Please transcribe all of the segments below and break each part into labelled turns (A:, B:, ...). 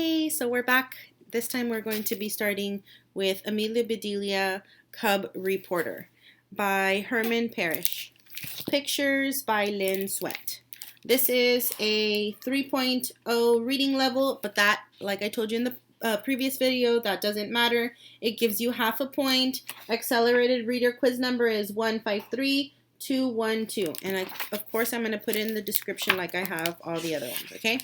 A: Hey, so we're back. This time we're going to be starting with Amelia Bedelia, Cub Reporter by Herman Parish. Pictures by Lynn Sweat. This is a 3.0 reading level, but that, like I told you in the previous video, that doesn't matter. It gives you half a point. Accelerated reader quiz number is 153212. And of course, I'm going to put it in the description like I have all the other ones, okay?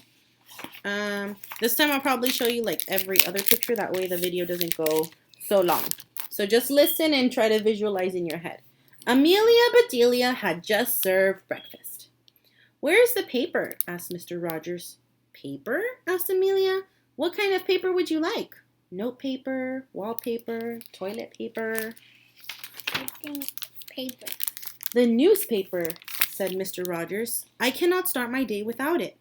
A: This time I'll probably show you like every other picture. That way the video doesn't go so long. So just listen and try to visualize in your head. Amelia Bedelia had just served breakfast. "Where's the paper?" asked Mr. Rogers. "Paper?" asked Amelia. "What kind of paper would you like? Note paper, wallpaper, toilet paper?"
B: I think paper.
A: "The newspaper," said Mr. Rogers. "I cannot start my day without it."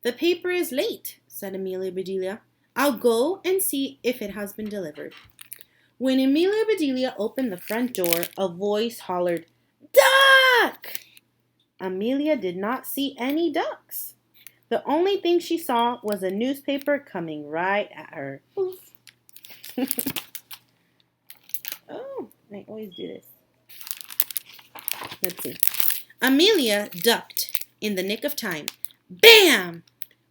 A: "The paper is late," said Amelia Bedelia. "I'll go and see if it has been delivered." When Amelia Bedelia opened the front door, a voice hollered, "Duck!" Amelia did not see any ducks. The only thing she saw was a newspaper coming right at her. Oof. Oh, I always do this. Let's see. Amelia ducked in the nick of time. Bam!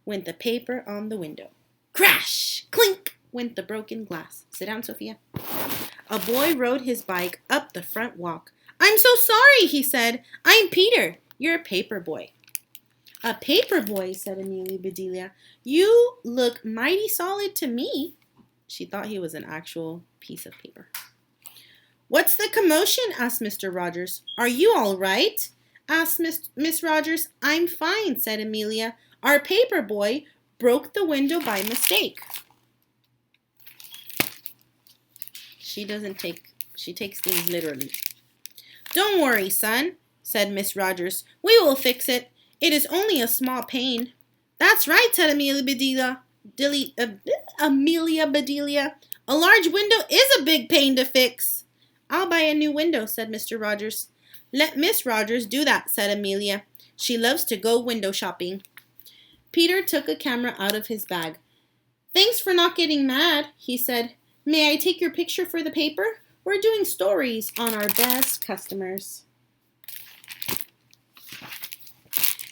A: Went the paper on the window. Crash! Clink! Went the broken glass. Sit down, Sophia. A boy rode his bike up the front walk. "I'm so sorry," he said. "I'm Peter. You're a paper boy." "A paper boy," said Amelia Bedelia. "You look mighty solid to me." She thought he was an actual piece of paper. "What's the commotion?" asked Mr. Rogers. "Are you all right?" asked Miss Rogers. "I'm fine," said Amelia. "Our paper boy broke the window by mistake." She takes things literally. "Don't worry, son," said Miss Rogers. "We will fix it. It is only a small pane." "That's right," said Amelia Bedelia. "A large window is a big pane to fix." "I'll buy a new window," said Mr. Rogers. "Let Miss Rogers do that," said Amelia. "She loves to go window shopping." Peter took a camera out of his bag. "Thanks for not getting mad," he said. "May I take your picture for the paper? We're doing stories on our best customers."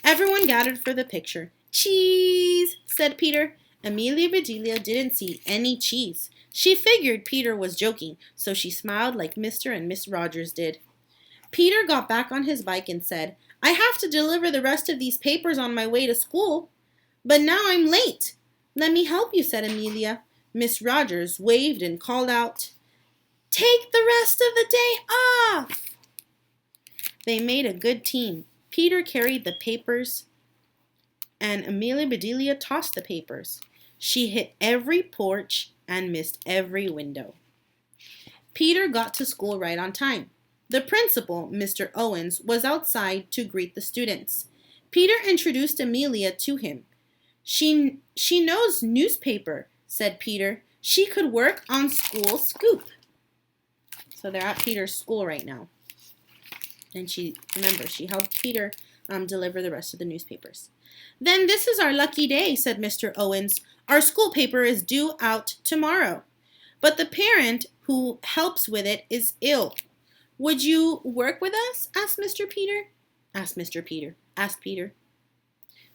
A: Everyone gathered for the picture. "Cheese," said Peter. Amelia Bedelia didn't see any cheese. She figured Peter was joking, so she smiled like Mr. and Miss Rogers did. Peter got back on his bike and said, "I have to deliver the rest of these papers on my way to school." "But now I'm late." "Let me help you," said Amelia. Miss Rogers waved and called out, "Take the rest of the day off." They made a good team. Peter carried the papers, and Amelia Bedelia tossed the papers. She hit every porch and missed every window. Peter got to school right on time. The principal, Mr. Owens, was outside to greet the students. Peter introduced Amelia to him. She knows newspaper," said Peter. "She could work on school scoop." So they're at Peter's school right now. And she helped Peter deliver the rest of the newspapers. "Then this is our lucky day," said Mr. Owens. "Our school paper is due out tomorrow. But the parent who helps with it is ill. Would you work with us?" asked Peter.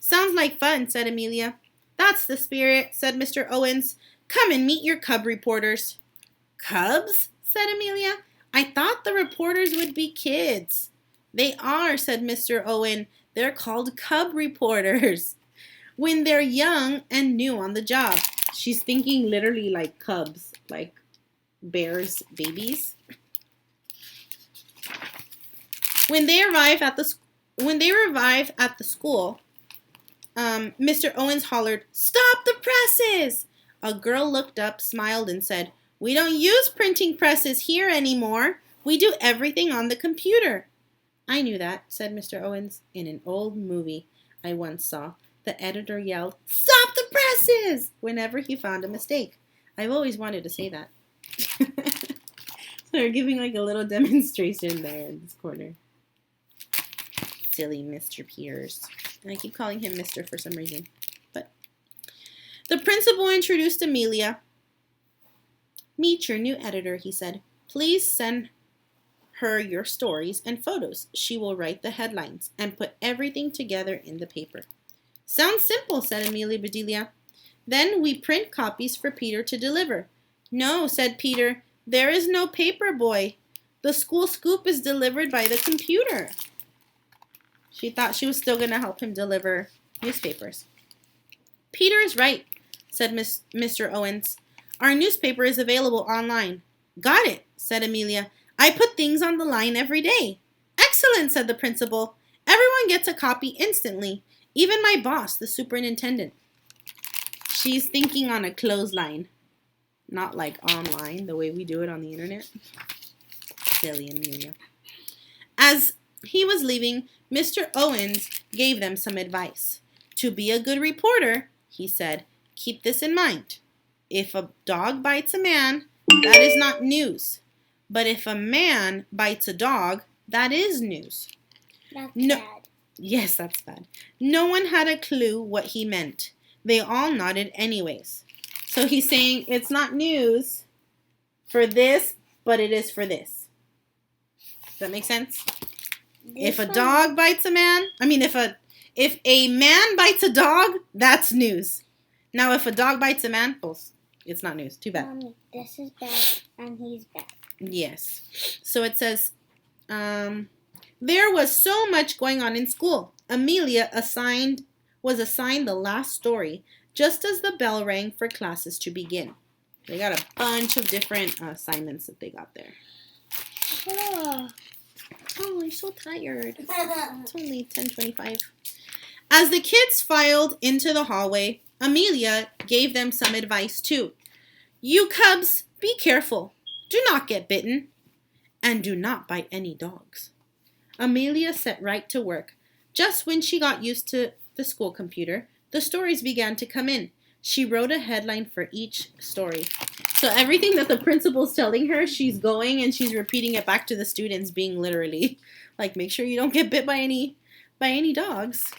A: "Sounds like fun," said Amelia. "That's the spirit," said Mr. Owens. "Come and meet your cub reporters." "Cubs?" said Amelia. "I thought the reporters would be kids." "They are," said Mr. Owen. "They're called cub reporters when they're young and new on the job." She's thinking literally like cubs, like bears' babies. When they arrive at the school, Mr. Owens hollered, "Stop the presses!" A girl looked up, smiled, and said, "We don't use printing presses here anymore. We do everything on the computer." "I knew that," said Mr. Owens. "In an old movie I once saw, the editor yelled, 'Stop the presses!' whenever he found a mistake." I've always wanted to say that. So we're giving like a little demonstration there in this corner. Silly Mr. Peters. And I keep calling him Mr. for some reason. But The principal introduced Amelia. Meet your new editor, he said. Please send her your stories and photos. She will write the headlines and put everything together in the paper. Sounds simple, said Amelia Bedelia. Then we print copies for Peter to deliver. No, said Peter, there is no paper boy. The school scoop is delivered by the computer. She thought she was still going to help him deliver newspapers. Peter is right, said Mr. Owens. Our newspaper is available online. Got it, said Amelia. I put things on the line every day. Excellent, said the principal. Everyone gets a copy instantly, even my boss, the superintendent. She's thinking on a clothesline, not like online, the way we do it on the internet. Silly Amelia. As he was leaving, Mr. Owens gave them some advice. To be a good reporter, he said, keep this in mind. If a dog bites a man, that is not news. But if a man bites a dog, that is news.
B: That's bad.
A: Yes, that's bad. No one had a clue what he meant. They all nodded anyways. So he's saying it's not news for this, but it is for this. Does that make sense? If a dog bites a man, if a man bites a dog, that's news. Now, if a dog bites a man, it's not news. Too bad.
B: Mommy, this is bad, and he's bad.
A: Yes. So it says, there was so much going on in school. Amelia was assigned the last story, just as the bell rang for classes to begin. They got a bunch of different assignments that they got there. Oh, I'm so tired. It's only 10:25. As the kids filed into the hallway, Amelia gave them some advice too. You cubs, be careful. Do not get bitten. And do not bite any dogs. Amelia set right to work. Just when she got used to the school computer, the stories began to come in. She wrote a headline for each story. So everything that the principal's telling her, she's going and she's repeating it back to the students, being literally like, make sure you don't get bit by any dogs.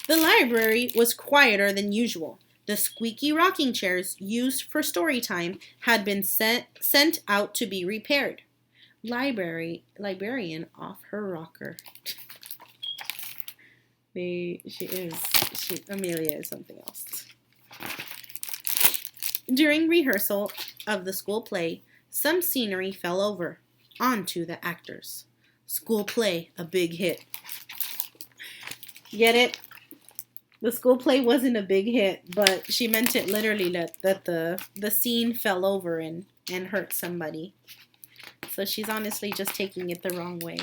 A: The library was quieter than usual. The squeaky rocking chairs used for story time had been sent out to be repaired. Librarian off her rocker. Amelia is something else. During rehearsal of the school play, some scenery fell over onto the actors. School play, a big hit. Get it? The school play wasn't a big hit, but she meant it literally that the scene fell over and hurt somebody. So she's honestly just taking it the wrong way.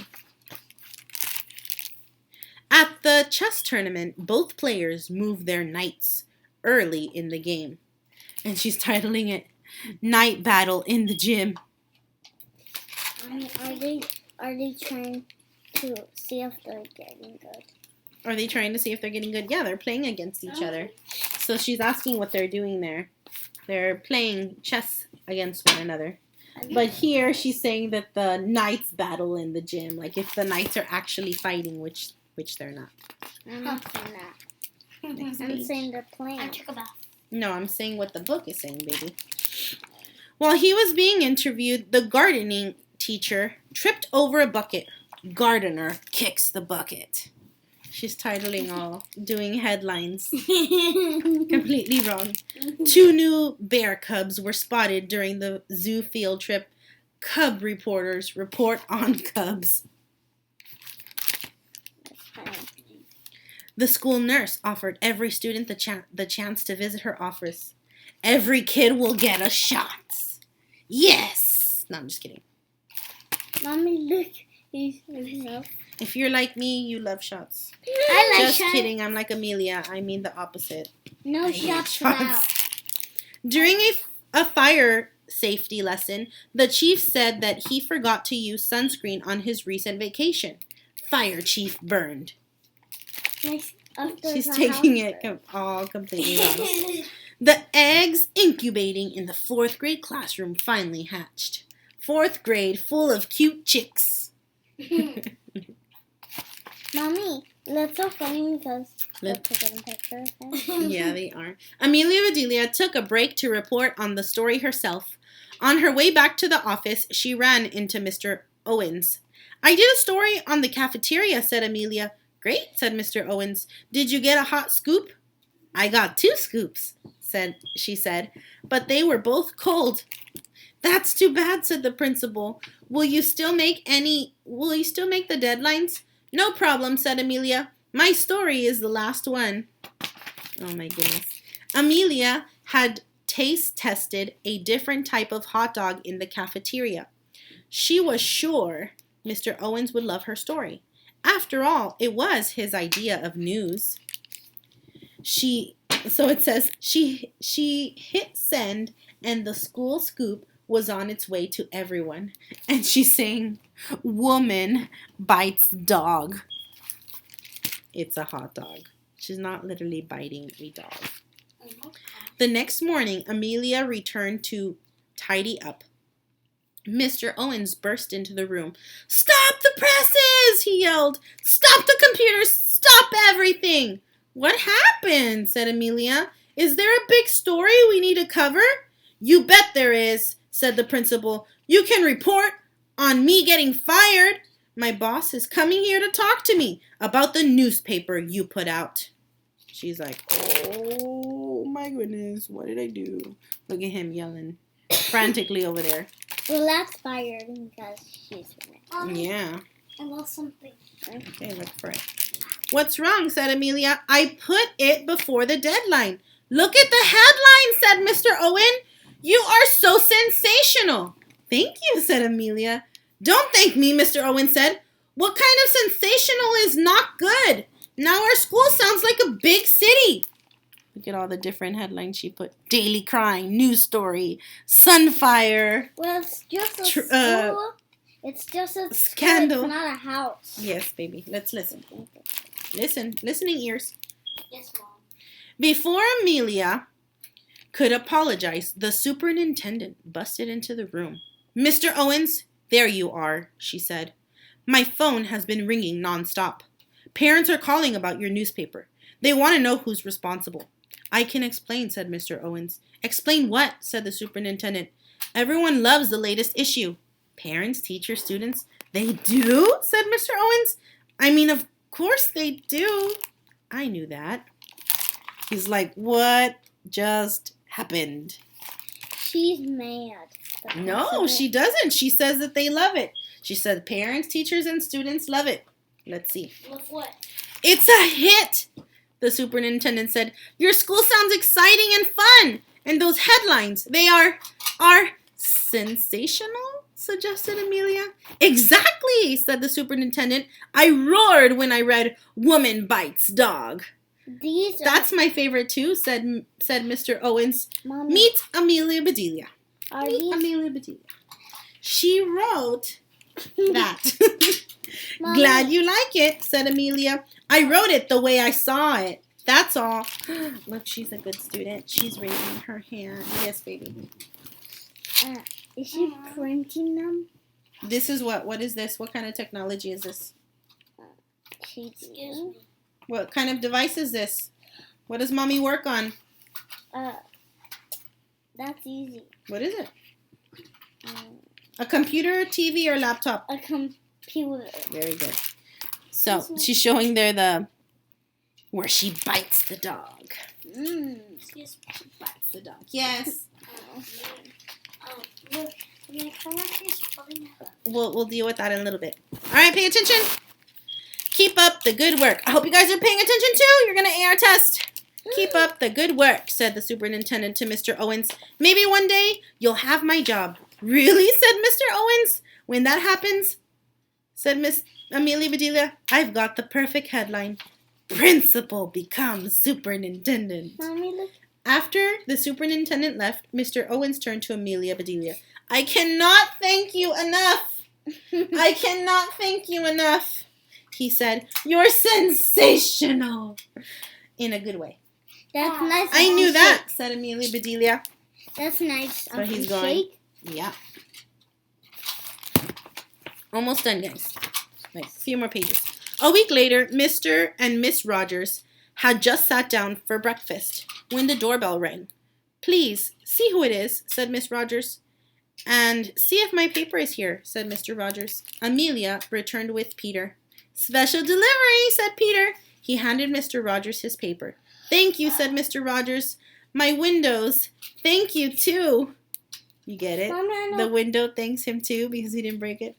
A: At the chess tournament, both players moved their knights early in the game. And she's titling it, Night Battle in the Gym.
B: Are they trying to see if they're getting good?
A: Are they trying to see if they're getting good? Yeah, they're playing against each other. So she's asking what they're doing there. They're playing chess against one another. But here she's saying that the knights battle in the gym. Like if the knights are actually fighting, which they're not.
B: I'm not saying that. I'm saying they're playing. I took a bath.
A: No, I'm saying what the book is saying, baby. While he was being interviewed, the gardening teacher tripped over a bucket. Gardener kicks the bucket. She's titling all, doing headlines. Completely wrong. 2 new bear cubs were spotted during the zoo field trip. Cub reporters report on cubs. The school nurse offered every student the chance to visit her office. Every kid will get a shot. Yes! No, I'm just kidding.
B: Mommy, look.
A: If you're like me, you love shots.
B: I like
A: just
B: shots.
A: kidding. I'm like Amelia. I mean the opposite.
B: No shots allowed.
A: During a fire safety lesson, the chief said that he forgot to use sunscreen on his recent vacation. Fire chief burned. She's taking it all completely wrong. The eggs incubating in the 4th grade classroom finally hatched. 4th grade full of cute chicks.
B: Mommy, that's so funny because
A: Yeah, they are. Amelia Bedelia took a break to report on the story herself. On her way back to the office, she ran into Mr. Owens. I did a story on the cafeteria, said Amelia. Great, said Mr. Owens. Did you get a hot scoop? I got 2 scoops, she said, but they were both cold. That's too bad, said the principal. Will you still make the deadlines? No problem, said Amelia. My story is the last one. Oh my goodness. Amelia had taste tested a different type of hot dog in the cafeteria. She was sure Mr. Owens would love her story. After all, it was his idea of news. So it says she hit send and the school scoop was on its way to everyone. And she's saying, woman bites dog. It's a hot dog. She's not literally biting a dog. The next morning, Amelia returned to tidy up. Mr. Owens burst into the room. Stop the presses, he yelled. Stop the computers. Stop everything. What happened? Said Amelia. Is there a big story we need to cover? You bet there is, said the principal. You can report on me getting fired. My boss is coming here to talk to me about the newspaper you put out. She's like, oh my goodness, what did I do? Look at him yelling frantically over there.
B: Well, that's fired because she's in it.
A: Yeah.
B: I lost something.
A: Okay, look for it. What's wrong, said Amelia. I put it before the deadline. Look at the headline, said Mr. Owen. You are so sensational. Thank you, said Amelia. Don't thank me, Mr. Owen said. What kind of sensational is not good? Now our school sounds like a big city. Look at all the different headlines she put. Daily crime, news story, sunfire.
B: Well, it's just a school. It's just a
A: scandal.
B: It's not a house.
A: Yes, baby. Let's listen. Listening ears.
B: Yes, Mom.
A: Before Amelia could apologize, the superintendent busted into the room. Mr. Owens, there you are, she said. My phone has been ringing nonstop. Parents are calling about your newspaper. They want to know who's responsible. I can explain, said Mr. Owens. Explain what? Said the superintendent. Everyone loves the latest issue. Parents, teachers, students. They do? Said Mr. Owens. I mean, of course they do. I knew that. He's like, what just happened?
B: She's mad.
A: No, she doesn't. She says that they love it. She said parents, teachers, and students love it. Let's see.
B: Love what?
A: It's a hit, the superintendent said. Your school sounds exciting and fun. And those headlines, they are sensational, suggested Amelia. Exactly, said the superintendent. I roared when I read Woman Bites Dog. That's my favorite too, said Mr. Owens.
B: Mommy.
A: Meet Amelia Bedelia. Amelia Bedelia. She wrote that. Glad you like it, said Amelia. I wrote it the way I saw it. That's all. Look, she's a good student. She's raising her hand. Yes, baby.
B: Is she printing them?
A: This is what? What is this? What kind of technology is this?
B: Excuse me.
A: What kind of device is this? What does mommy work on?
B: That's easy.
A: What is it? A computer, TV, or laptop?
B: A computer.
A: Very good. So she's showing there where she bites the dog.
B: Excuse me.
A: She bites the dog. Yes.
B: Look.
A: We'll deal with that in a little bit. All right, pay attention. Keep up the good work. I hope you guys are paying attention too. You're going to A our test. Keep up the good work, said the superintendent to Mr. Owens. Maybe one day you'll have my job. Really, said Mr. Owens. When that happens, said Miss Amelia Bedelia, I've got the perfect headline. Principal becomes superintendent.
B: Mommy, look.
A: After the superintendent left, Mr. Owens turned to Amelia Bedelia. I cannot thank you enough. I cannot thank you enough, he said. You're sensational. In a good way.
B: That's nice.
A: I knew that, said Amelia Bedelia.
B: That's nice.
A: So he's going. Yeah. Almost done, guys. Like a few more pages. A week later, Mr. and Miss Rogers had just sat down for breakfast when the doorbell rang. "Please, see who it is," said Miss Rogers. "And see if my paper is here," said Mr. Rogers. Amelia returned with Peter. "Special delivery," said Peter. He handed Mr. Rogers his paper. "Thank you," said Mr. Rogers. "My windows thank you, too." You get it?
B: Mama,
A: The window thanks him, too, because he didn't break it.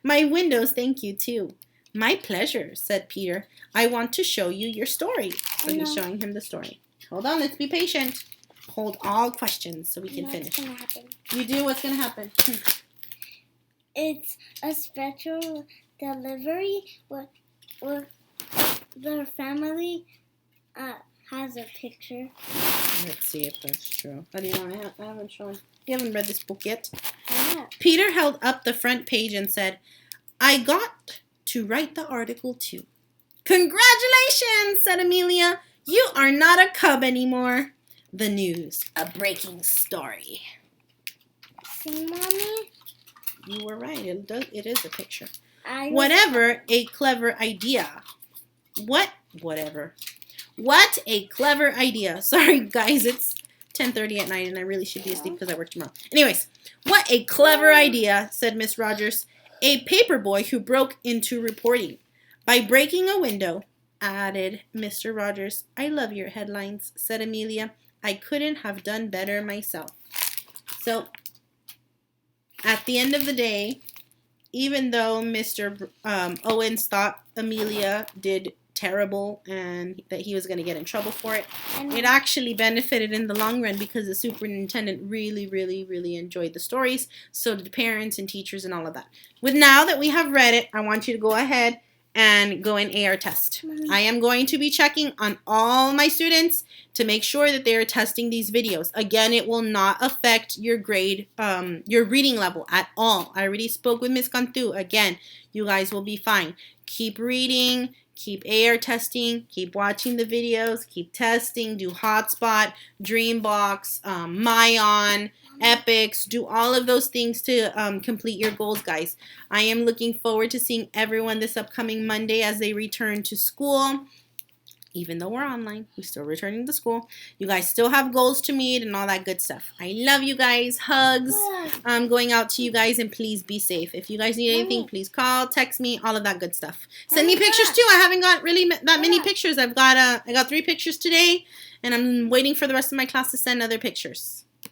A: "My windows thank you, too." "My pleasure," said Peter. "I want to show you your story." So he's showing him the story. Hold on, let's be patient. Hold all questions so we can finish.
B: What's gonna happen?
A: You do, what's going to happen?
B: It's a special delivery where the family has a picture.
A: Let's see if that's true. How do you know? I haven't shown. You haven't read this book yet?
B: Yeah.
A: Peter held up the front page and said, "I got to write the article too." "Congratulations," said Amelia. "You are not a cub anymore." The news, a breaking story.
B: See, Mommy?
A: You were right. It is a picture.
B: Whatever
A: a clever idea. Whatever. What a clever idea. Sorry, guys, it's 10:30 at night, and I really should be asleep because I work tomorrow. Anyways, what a clever idea, said Miss Rogers. "A paper boy who broke into reporting by breaking a window," added Mr. Rogers. "I love your headlines," said Amelia. "I couldn't have done better myself." So, at the end of the day, even though Mr. Owens thought Amelia did terrible and that he was going to get in trouble for it, it actually benefited in the long run because the superintendent really, really, really enjoyed the stories. So did the parents and teachers and all of that. Now that we have read it, I want you to go ahead and go and AR test. I am going to be checking on all my students to make sure that they are testing these videos. Again, it will not affect your grade, your reading level at all. I already spoke with Ms. Cantu. Again, you guys will be fine. Keep reading, keep AR testing, keep watching the videos, keep testing, do Hotspot, Dreambox, Mayon, Epics, do all of those things to complete your goals, guys. I am looking forward to seeing everyone this upcoming Monday as they return to school. Even though we're online, we're still returning to school. You guys still have goals to meet and all that good stuff. I love you guys. Hugs. Going out to you guys, and please be safe. If you guys need anything, please call, text me, all of that good stuff. Send me pictures too. I haven't got really that many pictures. I got 3 pictures today, and I'm waiting for the rest of my class to send other pictures.